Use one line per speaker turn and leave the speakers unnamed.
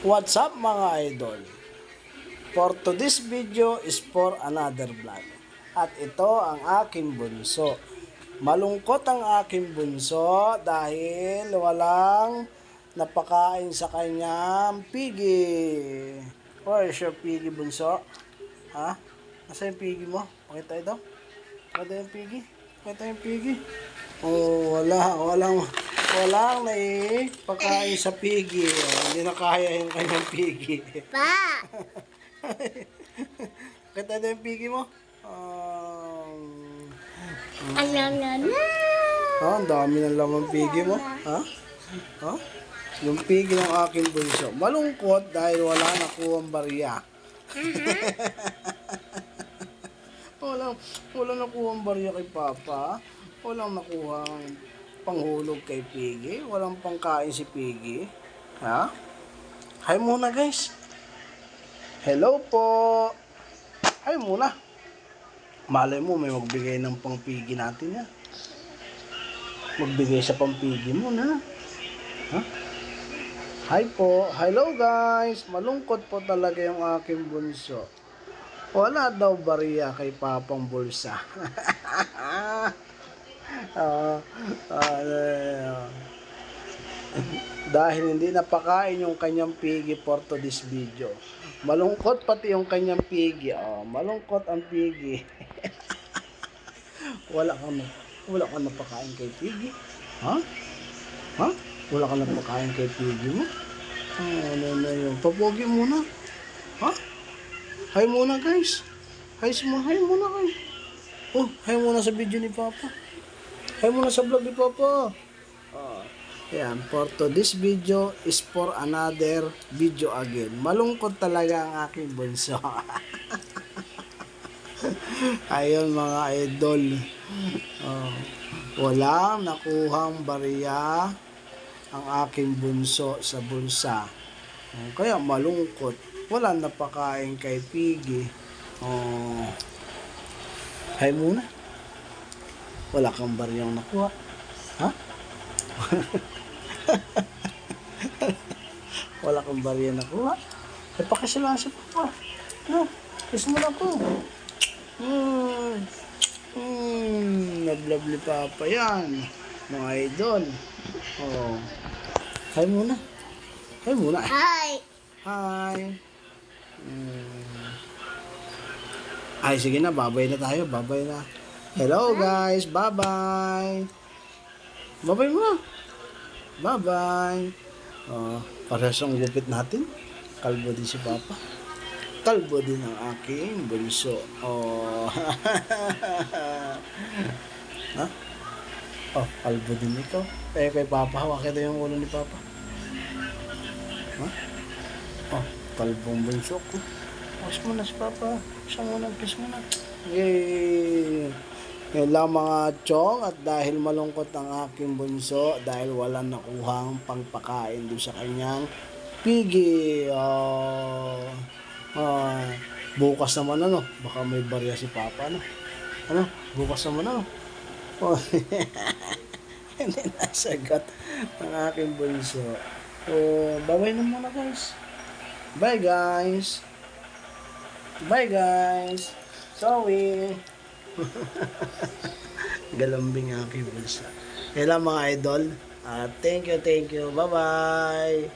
What's up mga idol? For today's video is for another vlog. At ito ang aking bunso. Malungkot ang aking bunso dahil walang napakain sa kanyang pigi. Where is your pigi, bunso? Ha? Nasa yung pigi mo? Pakita ito. Pakita yung pigi. Pakita yung pigi. Oh, walang naipakain sa pigi. Hindi na kaya yung kanyang pigi.
Pa!
Kita na yung pigi mo? Ang dami ng laman pigi mo. Ha? Ha? Yung pigi ng aking bunso. Malungkot dahil wala nakuhang barya. Walang nakuhang barya kay Papa. Walang nakuhang panghulog kay Piggy. Walang pangkain si Piggy. Ha? Hi muna guys. Hello po. Hi muna. Malay mo may magbigay ng pang Piggy natin yan. Magbigay sa pang Piggy mo na. Ha? Hi po. Hello guys. Malungkot po talaga yung aking bunso. Wala daw bariya kay Papang Bulsa. Dahil hindi napakain yung kanyang pigi for today's video. Malungkot pati yung kanyang pigi. Malungkot ang pigi. Wala kang napakain kay pigi. Ha? Ha? Wala kang napakain kay pigi mo? Ano na yun? Papogi muna. Ha? Hi muna guys. Hi muna guys. Oh, hi muna sa video ni Papa. Hi muna sa vlog ni Papa. Ayan, for today's video is for another video again. Malungkot talaga ang aking bunso. Ayun mga idol. Walang nakuhang barya ang aking bunso sa bulsa. Kaya malungkot. Walang napakain kay Piggy. Hi muna. Wala kang baryang nakuha. Ha? Wala kang baryang nakuha. Ay, pakisilaan si Papa. No, kiss mo na po. Love-love ni Papa yan. Mga idol. Hi muna. Hi muna.
Hi!
Hi. Ay, sige na. Babay na tayo. Babay na. Hello guys. Bye-bye. Bye-bye mo. Bye-bye. Parehas ang gupit natin. Kalbo din si Papa. Kalbo din ang aking bunso. Ha? Kalbo din ikaw. Kay Papa, hawak ito yung ulo ni Papa. Ha? Kalbong bunso ko. Kiss mo na si Papa. Kiss mo na. Yay! Yan lang mga chong, at dahil malungkot ang aking bunso dahil walang nakuhang pangpakain doon sa kanyang pigi. Bukas naman baka may barya si Papa bukas naman hindi nasagot ang aking bunso. Bye-bye na muna guys. Bye guys. Bye guys. Sorry. Galambing aking bulsa. Kailan mga idol. Thank you. Bye bye.